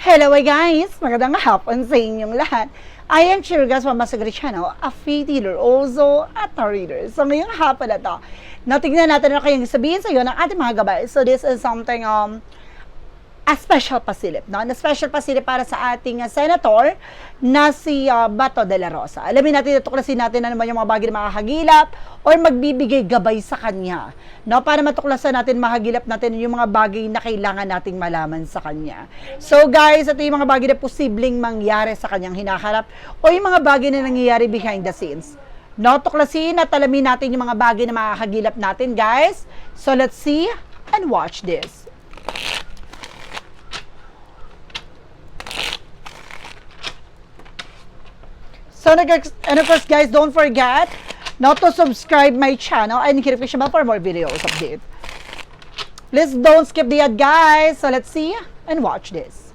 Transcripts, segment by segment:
Hello guys! Magandang hapon sa inyong lahat. I am Chirgas Mamasagri Channel, a faith healer, also at a reader. So ngayong hapon na to, natignan natin na kayong sabihin sa iyo ng ating mga gabay. So this is something, a special pasilip, no? Na special pasilip para sa ating senator na si Bato de la Rosa. Alamin natin, tuklasin natin ano naman yung mga bagay na makakagilap or magbibigay gabay sa kanya, no? Para matuklasan natin, mahagilap natin yung mga bagay na kailangan nating malaman sa kanya. So guys, ito yung mga bagay na posibleng mangyari sa kanyang hinaharap o yung mga bagay na nangyayari behind the scenes. No, tuklasin at alamin natin yung mga bagay na makakagilap natin, guys. So let's see and watch this. So, and of course, guys, don't forget not to subscribe my channel and hit the bell for more videos update. Please don't skip the ad, guys. So, let's see and watch this.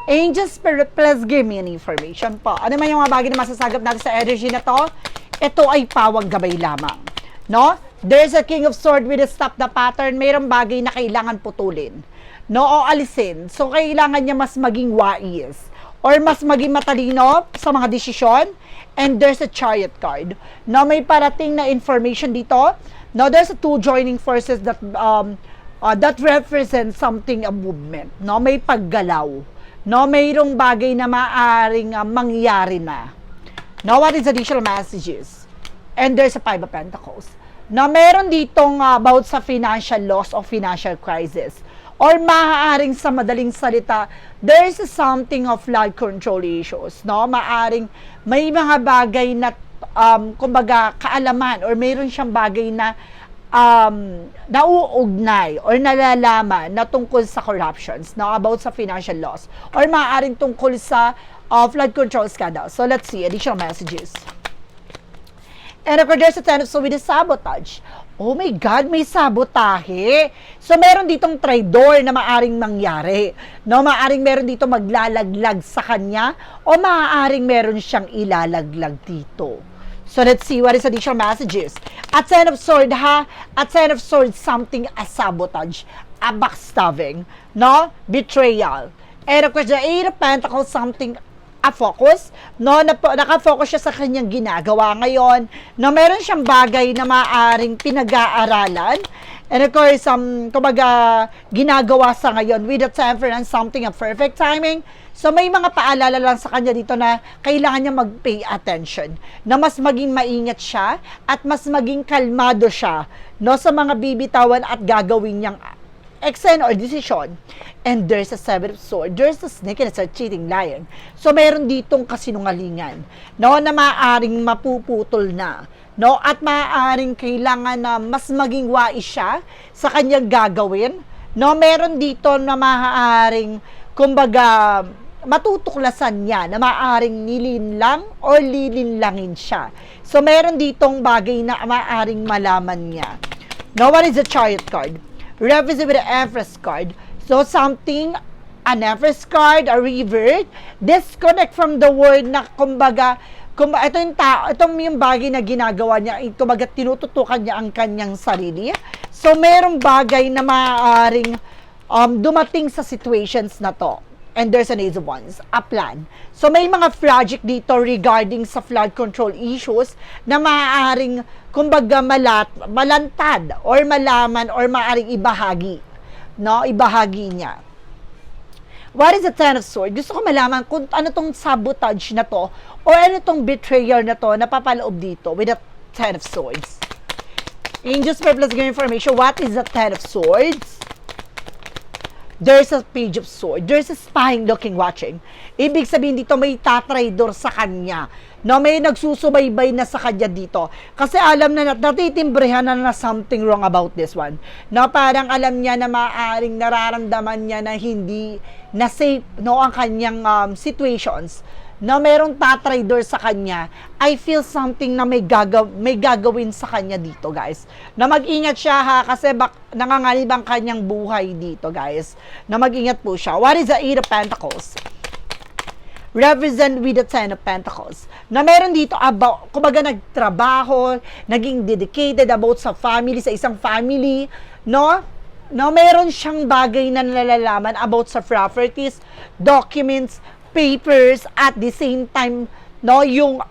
Angel Spirit, please give me an information po. Ano man yung mga bagay na masasagap natin sa energy na to? Ito ay pawang gabay lamang. No? There's a King of Swords with a stop the pattern. Mayroong bagay na kailangan putulin. No? O alisin. So, kailangan niya mas maging wais or mas maging matalino sa mga desisyon. And there's a Chariot card. No, may parating na information dito. No, there's a two joining forces that that represent something, a movement. No, may paggalaw. No, mayroong bagay na maaring mangyari na. No, what is additional messages? And there's a Five of Pentacles. No, meron ditong about sa financial loss o financial crisis. Or maaaring sa madaling salita, there's something of flood control issues, no? Maaaring may mga bagay na, kumbaga, kaalaman, or mayroon siyang bagay na nauugnay or nalalaman na tungkol sa corruptions, no? About sa financial loss. Or maaaring tungkol sa flood control scandal. So, let's see, additional messages. And of course, there's a tendency with the sabotage. Oh my God, may sabotahe. So, meron ditong traidor na maaring mangyari. No, maaring meron dito maglalaglag sa kanya o maaring meron siyang ilalaglag dito. So, let's see what is additional messages. At Ten of Swords, ha? At Ten of Swords, something a sabotage, a backstabbing, no? Betrayal. And of course, the Eight of Pentacles, something a focus, no, nakafocus siya sa kanyang ginagawa ngayon, no, meron siyang bagay na maaaring pinag-aaralan, and of course, kumbaga, ginagawa sa ngayon with the temperance, something of perfect timing. So, may mga paalala lang sa kanya dito na kailangan niya mag-pay attention, na mas maging maingat siya, at mas maging kalmado siya, no, sa mga bibitawan at gagawin niyang action or decision. And there's a Seven of Swords, there's a snake and it's a cheating lion. So, meron ditong kasinungalingan, no, na maaaring mapuputol na, no, at maaaring kailangan na mas maging wais siya sa kanyang gagawin, no, meron dito na maaaring, kumbaga, matutuklasan niya na maaaring nilinlang or lilinlangin siya. So, meron ditong bagay na maaaring malaman niya. No, what is the Chariot card? Represent with the Empress card. So, something, an Empress card, a revert, disconnect from the world na, kumbaga, ito yung tao, itong yung bagay na ginagawa niya, kumbaga, tinututukan niya ang kanyang sarili. So, merong bagay na maaaring dumating sa situations na to. And there's an Ace of Wands, a plan. So, may mga project dito regarding sa flood control issues na maaaring, kumbaga, malantad or malaman or maaaring ibahagi. No? Ibahagi niya. What is the Ten of Swords? Gusto ko malaman kung ano tong sabotage na to or ano tong betrayal na to na papaloob dito with the Ten of Swords. Angels, please give information. What is the Ten of Swords? There's a Page of Swords. There's a spying, looking, watching. Ibig sabihin dito may tatraidor sa kanya. No, may nagsusubaybay na sa kanya dito. Kasi alam na natitimbrehan na something wrong about this one. No, parang alam niya na maaaring nararamdaman niya na hindi na safe, no, ang kanyang situations. No, merong tatraidor sa kanya. I feel something na may gagawin sa kanya dito, guys. Na mag-ingat siya, ha, kasi nanganganib ang kanyang buhay dito, guys. Na mag-ingat po siya. What is the Eight of Pentacles? Represent with the Ten of Pentacles. Na meron dito about, kumbaga, nagtrabaho, naging dedicated about sa family, sa isang family, no? no, meron siyang bagay na nalalaman about sa properties, documents, papers, at the same time, no, yung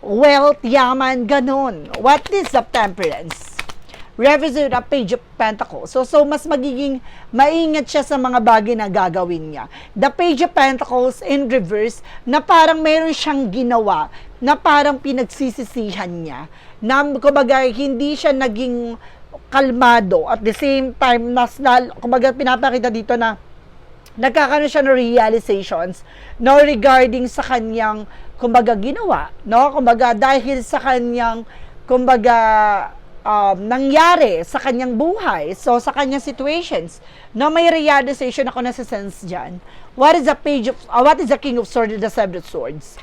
wealth, yaman, ganon. What is the temperance? Revisit a page of pentacles. So mas magiging maingat siya sa mga bagay na gagawin niya. The page of pentacles in reverse, na parang meron siyang ginawa, na parang pinagsisisihan niya, na kumbaga hindi siya naging kalmado, at the same time, kumbaga pinapakita dito na nagkakaroon siya ng realizations, no, regarding sa kanyang, kumbaga, ginawa, no, kumbaga, dahil sa kanyang, kumbaga, nangyari sa kanyang buhay, so sa kanyang situations, no, may realization ako na sa sense dyan. What is the King of Swords and the Seven of Swords?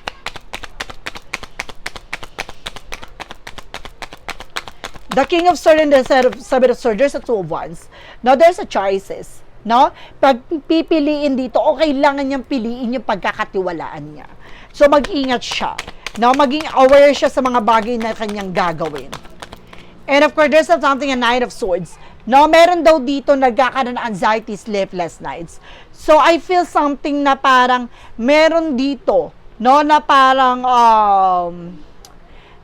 The King of Swords and the Seven of Swords, there's a Two of Wands. Now, there's a choices. No? Pag pipiliin dito, o kailangan niyang piliin yung pagkakatiwalaan niya. So, mag-ingat siya. No? Maging aware siya sa mga bagay na kanyang gagawin. And of course, there's something, a Nine of Swords. No, meron daw dito nagkakaroon ng anxiety, sleepless nights. So, I feel something na parang meron dito, no, na parang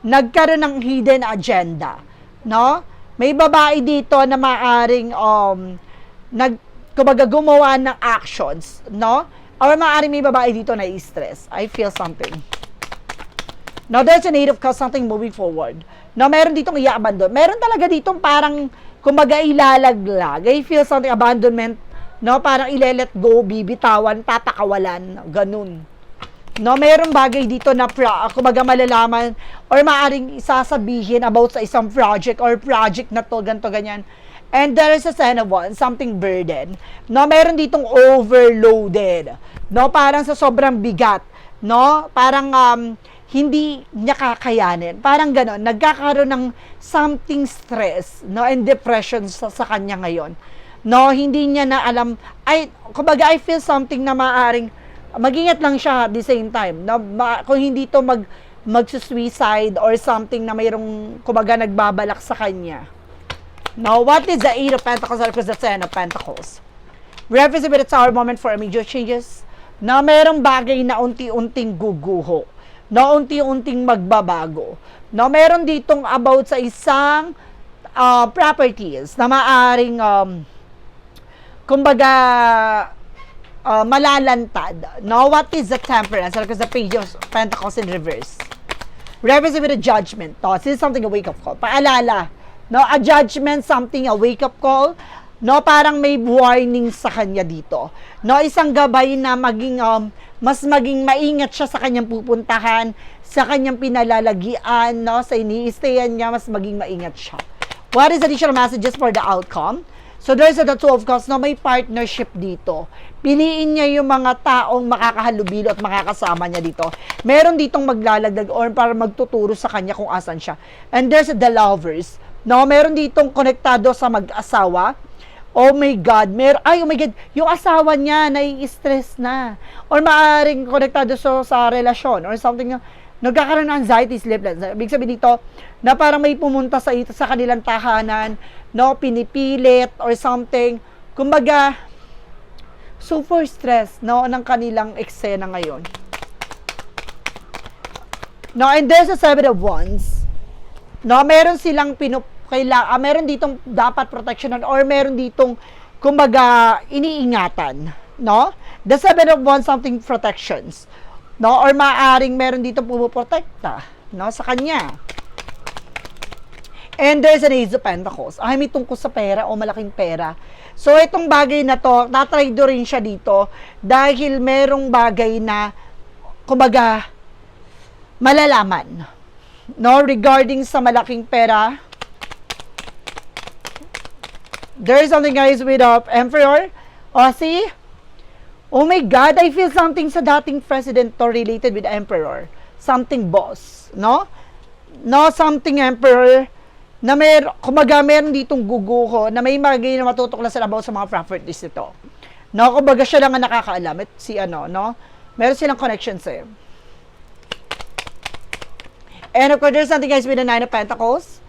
nagkaroon ng hidden agenda. No? May babae dito na maaring kumbaga gumawa ng actions, no? Or maaring may babae dito na i-stress. I feel something. Now, there's a need of something moving forward. No, meron ditong i-abandon. Meron talaga ditong parang, kumbaga, ilalaglag. I feel something, abandonment, no? Parang ile-let go, bibitawan, tatakawalan, ganun. No, meron bagay dito na, kumbaga, malalaman, or maaring isasabihin about sa isang project, or project na to, ganito, ganyan. And there is a Ten of Wands, something burden. No, meron ditong overloaded. No, parang sa sobrang bigat. No, parang, hindi niya kakayanin. Parang gano'n, nagkakaroon ng something stress, no, and depression sa kanya ngayon. No, hindi niya na alam, kumbaga, I feel something na maaring, mag-ingat lang siya at the same time. No, kung hindi to mag-suicide or something na mayroong, kumbaga, nagbabalak sa kanya. Now, what is the Eight of Pentacles versus the Ten of Pentacles? Revisit with the Tower moment for immediate changes. Na merong bagay na unti-unting guguho. No, unti-unting magbabago. No, meron ditong about sa isang properties na maaring kumbaga malalantad. No, what is the Temperance? Because the Page of Pentacles in reverse. Revisit with a judgment. No, this is something, a wake-up call. Paalala. No, a judgment, something, a wake-up call. No, parang may warning sa kanya dito. No, isang gabay na maging mas maging maingat siya sa kanyang pupuntahan, sa kanyang pinalalagian, no, sa ini-stayan niya, mas maging maingat siya. What is additional messages for the outcome? So there's the Two of Cups, no, may partnership dito. Piliin niya yung mga taong makakahalubilo at makakasama niya dito. Meron ditong maglalagdag or para magtuturo sa kanya kung asan siya. And there's the Lovers. No, meron ditong konektado sa mag-asawa. Oh my God, oh my God, yung asawa niya nai-stress na. Or maaaring konektado sa relasyon or something na nagkakaroon ng anxiety, sleepless. Ibig sabihin dito, na parang may pumunta sa kanilang tahanan, no, pinipilit or something. Kumbaga, super stress, no, ng kanilang eksena ngayon. No, and there's a Seven of Wands. No, meron silang meron ditong dapat protection or meron ditong, kumbaga, iniingatan, no? The Seven of Wands, something protections, no? Or maaring meron ditong pumoprotekta, no, sa kanya. And there's an Ace of Pentacles. May tungkol sa pera o malaking pera. So, itong bagay na to, tatraydo rin siya dito dahil merong bagay na, kumbaga, malalaman, no, regarding sa malaking pera. There is something, guys, with Emperor. See? Oh my God, I feel something sa dating president to related with Emperor. Something boss, no? No, something Emperor na kumbaga meron ditong guguho na may bagay na matutuklasan about sa mga properties nito. No, kumbaga siya lang ang nakakaalam. No? Meron silang connections eh. And of course, there's something, guys, with the Nine of Pentacles.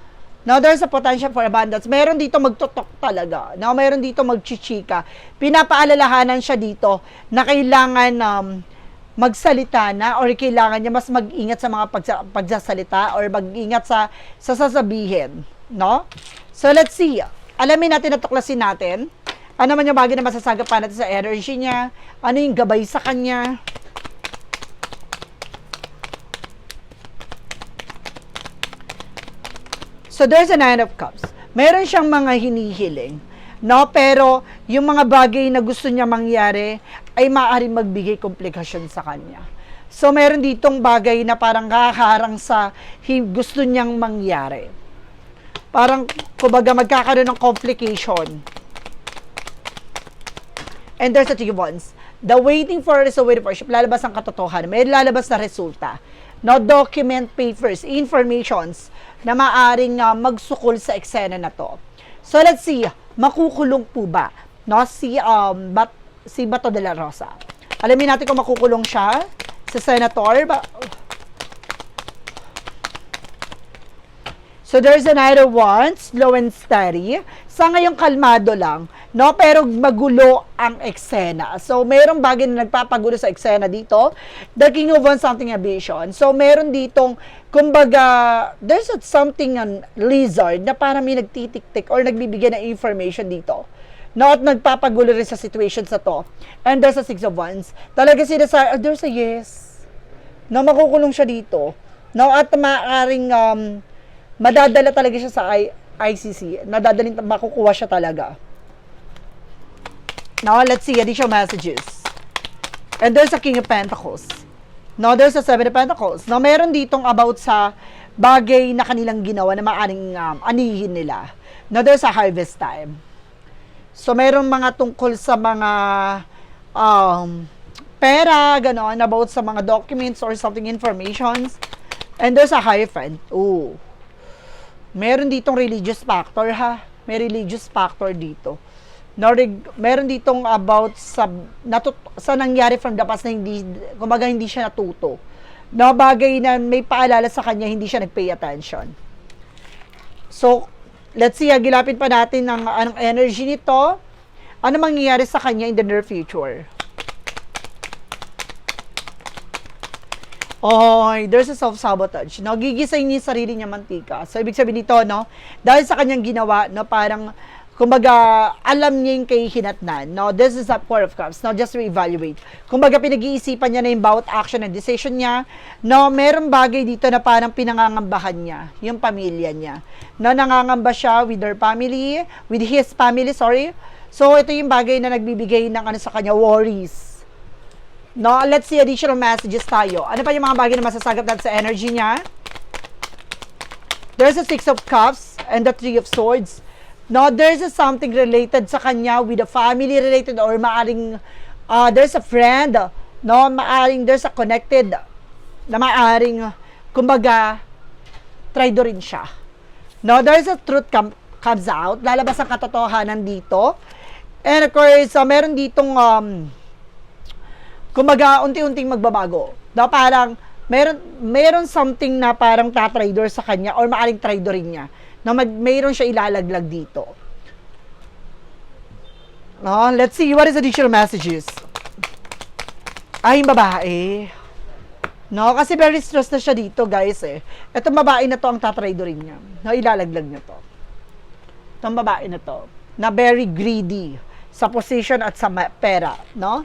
Now, there's a potential for abundance. Meron dito magtutok talaga. Now, meron dito magchichika. Pinapaalalahanan siya dito na kailangan magsalita na or kailangan niya mas mag-ingat sa mga pagsasalita or mag-ingat sa sasabihin. No? So, let's see. Alamin natin at tuklasin natin. Ano man yung bagay na masasagap pa natin sa energy niya? Ano yung gabay sa kanya? So, there's a Nine of Cups. Meron siyang mga hinihiling. No? Pero, yung mga bagay na gusto niya mangyari ay maaaring magbigay komplikasyon sa kanya. So, meron ditong bagay na parang kakaharang sa gusto niyang mangyari. Parang, kumbaga, magkakaroon ng complication. And there's a Three of Wands. The waiting for is a waiting for. Lalabas ang katotohanan. May lalabas na resulta. No, document, papers, informations na maaring magsukol sa eksena na to. So, let's see. Makukulong po ba? No, si Bato de la Rosa. Alamin natin kung makukulong siya sa senator. So, there's a Knight of Wands, slow and steady. Sa ngayong kalmado lang, no? Pero magulo ang eksena. So, merong bagay na nagpapagulo sa eksena dito. The King of Wands, something ambition. So, meron ditong, kumbaga, there's something lizard na parang may nagtitik-tik or nagbibigay ng information dito. No? At nagpapagulo rin sa situations na to. And there's a Six of Wands. Talaga sila there's a yes. No, makukulong siya dito. No? At maaaring, madadala talaga siya sa ICC. Makukuha siya talaga. Now, let's see additional messages. And there's a King of Pentacles. Now, there's a Seven of Pentacles. Now, meron ditong about sa bagay na kanilang ginawa na maaring anihin nila. Now, there's a harvest time. So, meron mga tungkol sa mga pera, gano'n, about sa mga documents or something informations. And there's a Hierophant. Ooh. Meron ditong religious factor, ha? May religious factor dito. Meron ditong about sa nangyari from the past na hindi siya natuto. No, bagay na may paalala sa kanya, hindi siya nag-pay attention. So, let's see, agilapin pa natin ng anong energy nito. Ano mangyayari sa kanya in the near future? Oh, there's a self-sabotage. No, gigisay niya yung sarili niya mantika. So, ibig sabihin nito, no, dahil sa kanyang ginawa, no, parang, kumbaga, alam niya yung kahihinatnan. No, this is a Four of Cups. No, just re-evaluate. Kumbaga, pinag-iisipan niya na yung bawat action and decision niya. No, merong bagay dito na parang pinangangambahan niya, yung pamilya niya. No, nangangamba siya with her family, with his family, sorry. So, ito yung bagay na nagbibigay ng sa kanya, worries. No, let's see additional messages tayo. Ano pa yung mga bagay na masasagap natin sa energy niya? There's a Six of Cups and the Three of Swords. No, there's something related sa kanya with a family related or maaring there's a friend. No, maaring there's a connected na maaring kumbaga traitor rin siya. No, there's a truth comes out. Lalabas ang katotohanan dito. And of course, meron ditong kumbaga, unti-unting magbabago. No, parang, meron something na parang tatraidor sa kanya or maaring traidorin niya. No, mayroon siya ilalaglag dito. No, let's see, what is additional messages? Ay, yung babae. No, kasi very stressed na siya dito, guys, eh. Itong babae na to ang tatraidorin niya. No, ilalaglag niya to. Itong babae na to, na very greedy sa position at sa pera, no?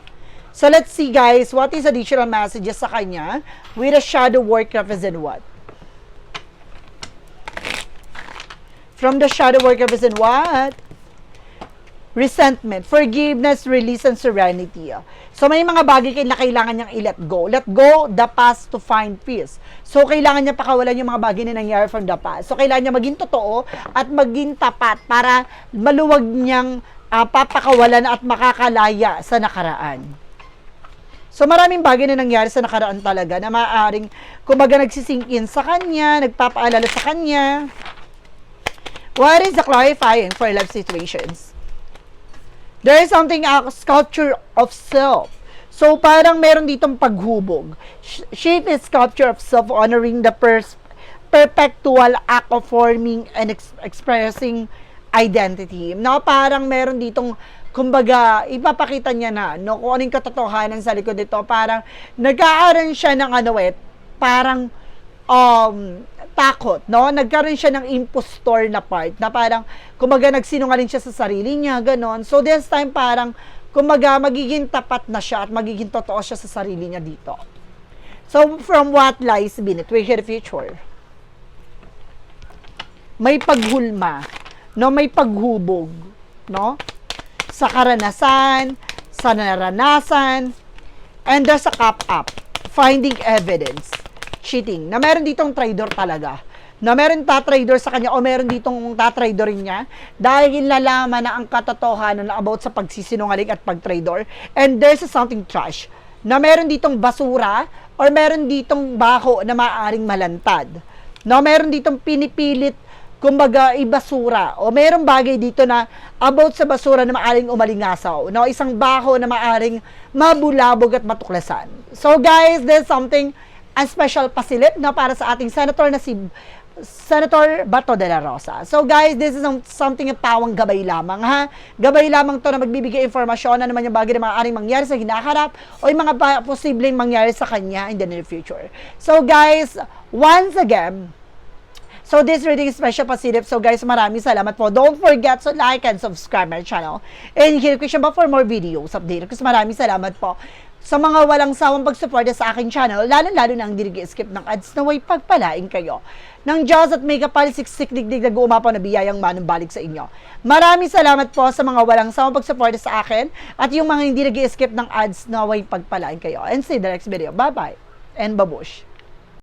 So, let's see, guys, what is additional messages sa kanya with a shadow work represent what? From the shadow work represent what? Resentment, forgiveness, release, and serenity. So, may mga bagay na kailangan niyang i-let go. Let go the past to find peace. So, kailangan niya pakawalan yung mga bagay na nangyari from the past. So, kailangan niya maging totoo at maging tapat para maluwag niyang papakawalan at makakalaya sa nakaraan. So, maraming bagay na nangyari sa nakaraan talaga na maaaring, kumbaga, nagsisink in sa kanya, nagpapaalala sa kanya. What is the clarifying for life situations? There is something, sculpture of self. So, parang meron ditong paghubog. Shape is sculpture of self, honoring the perpetual act of forming and expressing identity. No, parang meron ditong, kumbaga, ipapakita niya na, no, kung anong katotohanan sa likod nito. Parang, nagkaaroon siya ng parang, takot, no? Nagkaroon siya ng impostor na part, na parang, kumbaga, nagsinungaling siya sa sarili niya, ganon. So, this time, parang, kumbaga, magiging tapat na siya at magiging totoo siya sa sarili niya dito. So, from what lies beneath, we hear the future. May paghulma, no? May paghubog, no? Sa karanasan, sa naranasan, and there's a cop-up, finding evidence, cheating, na meron ditong traidor talaga, na meron tatraidor sa kanya o meron ditong tatraidorin niya dahil nalaman na ang katotohanan na about sa pagsisinungaling at pagtraidor, and there's something trash, na meron ditong basura or meron ditong baho na maaaring malantad, na meron ditong pinipilit, kumbaga, ibasura, o merong bagay dito na about sa basura na maaring umalingasaw, no? Isang baho na maaring mabulabog at matuklasan. So guys, there's something special pasilip na para sa ating senator na si Senator Bato de la Rosa. So guys, this is something na pawang gabay lamang, ha? Gabay lamang to na magbibigay informasyon na naman yung bagay na maaaring mangyari sa hinaharap o yung mga posibleng mangyari sa kanya in the near future. So guys, once again, so this reading is special pasilip. So guys, maraming salamat po. Don't forget to like and subscribe my channel. And hit the question bell for more videos update. Kasi maraming salamat po sa mga walang sawang pagsuporta sa aking channel, lalo-lalo na ang dirigi-skip ng ads na way pagpalain kayo ng Diyos at may kapal siksik-digdig na guumapaw na biyayang manumbalik sa inyo. Maraming salamat po sa mga walang sawang pagsuporta sa akin at yung mga hindi nag-skip ng ads na way pagpalain kayo. And see you the next video. Bye-bye and babush!